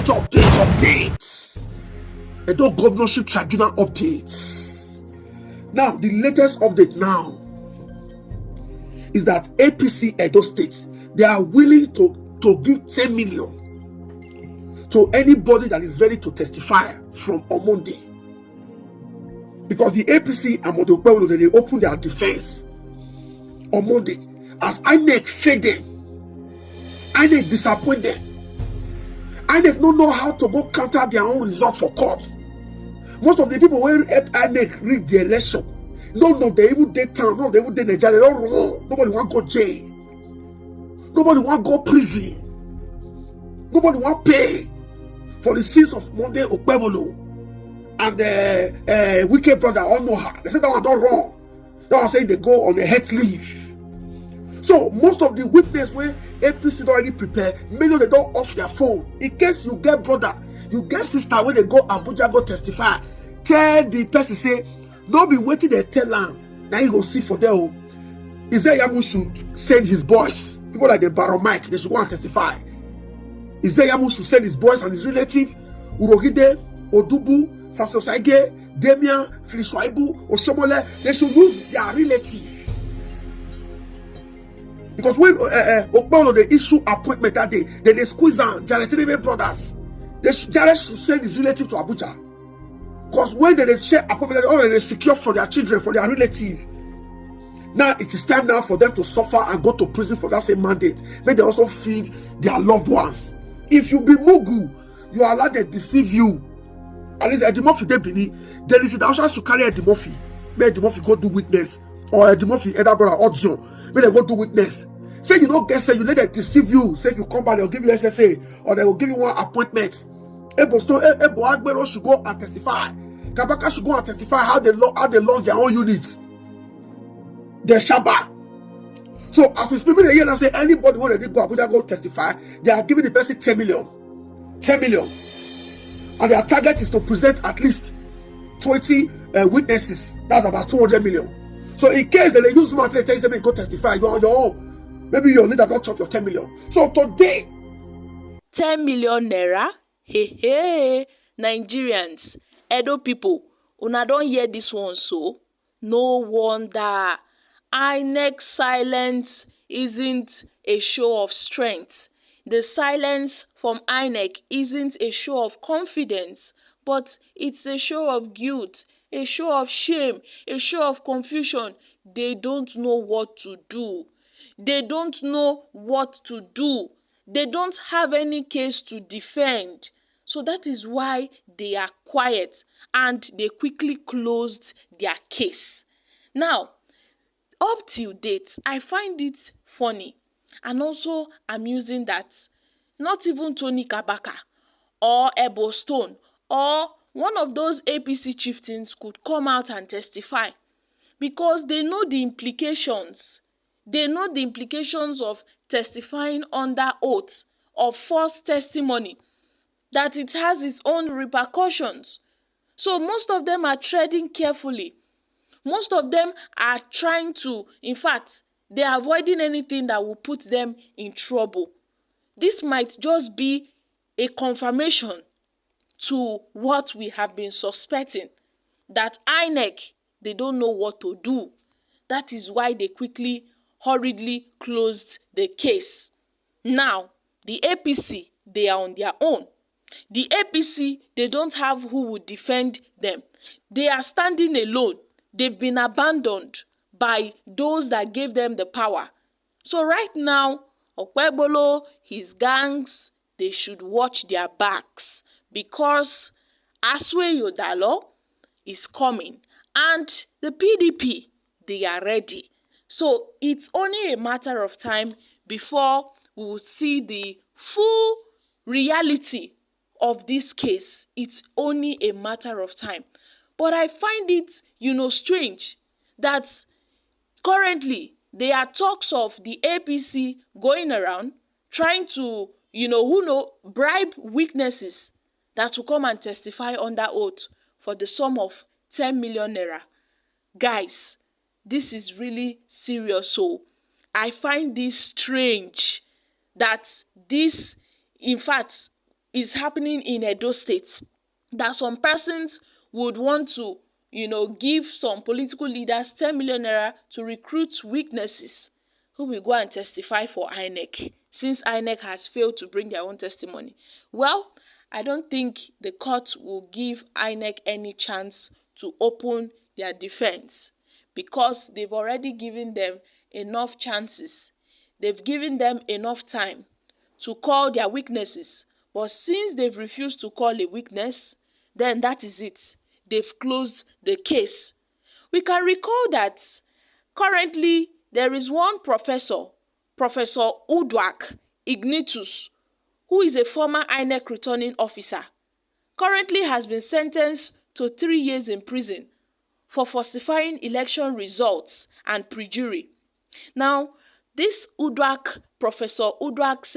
Updates. Edo Governorship Tribunal updates. Now, the latest update now is that APC Edo State, they are willing to give 10 million to anybody that is ready to testify from on Monday. Because the APC and Modokbelo, they open their defense on Monday. As INEC failed them, INEC disappointed them. INEC don't know how to go counter their own result for court. Most of the people who help INEC rig the election, none of them even did town, none of them even did Nigeria, they don't run. Nobody want to go jail. Nobody want to go prison. Nobody want to pay for the sins of Monday Okpebolo and wicked brother Onoha. They say that one don't wrong. That one say they go on a health leave. So most of the witness where APC don't already prepare, many of them don't off their phone. In case you get brother, you get sister when they go Abuja go testify, tell the person say, don't be waiting they tell them. Now you go see for them. Yamu should send his boys. People like the Barrow Mike, they should go and testify. Yamu should send his boys and his relative, Urogide, Odubu, Samson Saige, Demian, Filishwaibu, Oshomole. They should use their relative. Because when Okpolo they issue appointment that day, then they squeeze on Jared brothers. Jared should send his relative to Abuja. Because when they share appointment, they already secure for their children, for their relative. Now it is time now for them to suffer and go to prison for that same mandate. May they also feed their loved ones. If you be Mugu, you are allowed to deceive you. At least Eddie Murphy they believe. Then is it also to carry Eddie Murphy. May Eddie Murphy go do witness. Or Eddie Murphy, Eddie brother audio. May they go do witness. Say you don't get say you let them deceive you. Say if you come back, they'll give you SSA or they will give you one appointment. Ebo Agbero should go and testify. Kabaka should go and testify how they lost their own units. Their Shaba. So as we speak here and say anybody when they go Abuja go testify, they are giving the person 10 million. 10 million. And their target is to present at least 20 witnesses. That's about 200 million. So in case they use smart they tell you go testify, you're on your own. Maybe your leader don't chop your 10 million. So today, 10 million naira? Hey, Nigerians, Edo people, una don't hear this one so? No wonder. INEC silence isn't a show of strength. The silence from INEC isn't a show of confidence, but it's a show of guilt, a show of shame, a show of confusion. They don't know what to do. They don't know what to do. They don't have any case to defend. So that is why they are quiet and they quickly closed their case. Now, up till date, I find it funny and also amusing that not even Tony Kabaka or Ebo Stone or one of those APC chieftains could come out and testify because they know the implications. They know the implications of testifying under oath, of false testimony, that it has its own repercussions. So most of them are treading carefully. Most of them are trying to, in fact, they are avoiding anything that will put them in trouble. This might just be a confirmation to what we have been suspecting, that INEC, they don't know what to do. That is why they quickly, hurriedly closed the case. Now, the APC, they are on their own. The APC, they don't have who would defend them. They are standing alone. They've been abandoned by those that gave them the power. So right now, Okpebolo, his gangs, they should watch their backs because Aswe Yodalo is coming and the PDP, they are ready. So it's only a matter of time before we will see the full reality of this case. It's only a matter of time. But I find it, strange that currently there are talks of the APC going around trying to, bribe witnesses that will come and testify under oath for the sum of 10 million naira. Guys, this is really serious. So I find this strange that this in fact, is happening in Edo State, that some persons would want to, give some political leaders 10 million naira to recruit witnesses who will go and testify for INEC, since INEC has failed to bring their own testimony. Well, I don't think the court will give INEC any chance to open their defense, because they've already given them enough chances. They've given them enough time to call their witnesses. But since they've refused to call a witness, then that is it. They've closed the case. We can recall that currently there is one professor, Professor Udwak Ignitus, who is a former INEC returning officer, currently has been sentenced to 3 years in prison for falsifying election results and perjury. Now, this Professor Udwak's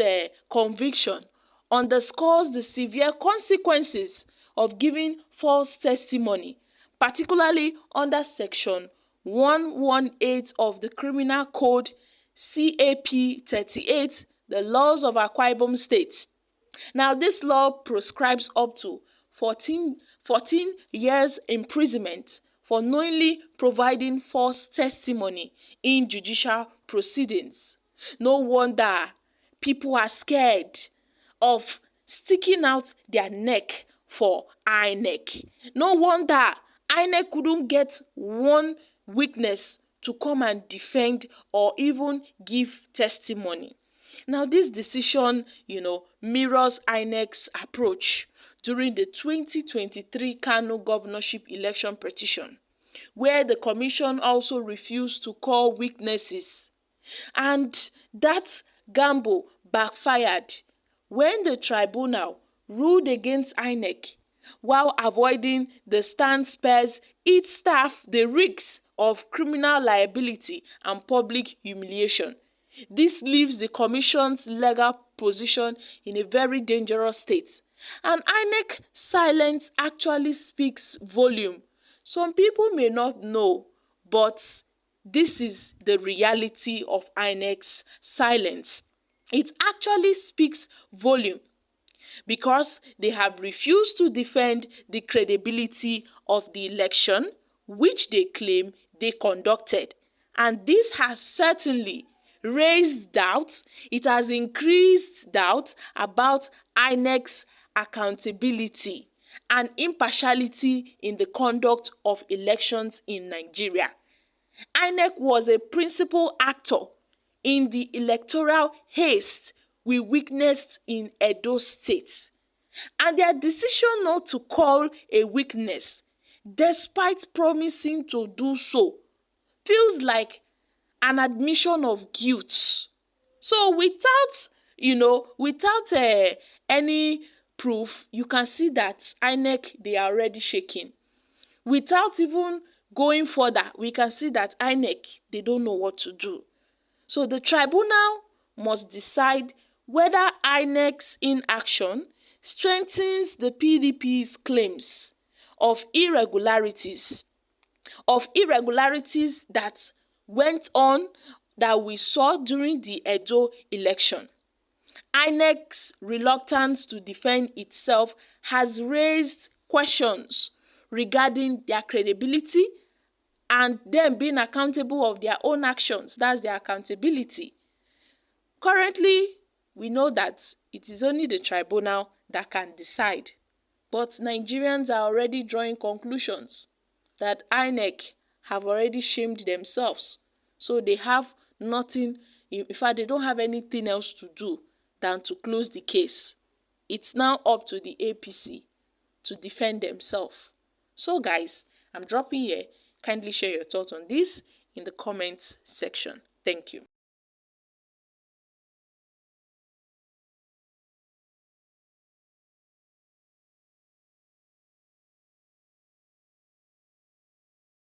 conviction underscores the severe consequences of giving false testimony, particularly under Section 118 of the Criminal Code CAP 38, the laws of Akwa Ibom State. Now, this law prescribes up to 14 years imprisonment for knowingly providing false testimony in judicial proceedings. No wonder people are scared of sticking out their neck for INEC. No wonder INEC couldn't get one witness to come and defend or even give testimony. Now, this decision, mirrors INEC's approach during the 2023 Kano governorship election petition, where the commission also refused to call witnesses. And that gamble backfired when the tribunal ruled against INEC, while avoiding the stand spares its staff the risks of criminal liability and public humiliation. This leaves the commission's legal position in a very dangerous state. And INEC silence actually speaks volume. Some people may not know, but this is the reality of INEC's silence. It actually speaks volume because they have refused to defend the credibility of the election, which they claim they conducted. And this has certainly raised doubts. It has increased doubts about INEC's accountability and impartiality in the conduct of elections in Nigeria. INEC was a principal actor in the electoral haste we witnessed in Edo State, and their decision not to call a witness, despite promising to do so, feels like an admission of guilt. So without any proof, you can see that INEC, they are already shaking. Without even going further, we can see that INEC, they don't know what to do. So the tribunal must decide whether INEC's inaction strengthens the PDP's claims of irregularities that went on, that we saw during the Edo election. INEC's reluctance to defend itself has raised questions regarding their credibility and them being accountable of their own actions. That's their accountability. Currently, we know that it is only the tribunal that can decide. But Nigerians are already drawing conclusions that INEC have already shamed themselves. So they have nothing, in fact, they don't have anything else to do than to close the case. It's now up to the APC to defend themselves. So guys, I'm dropping here. Kindly share your thoughts on this in the comments section. Thank you.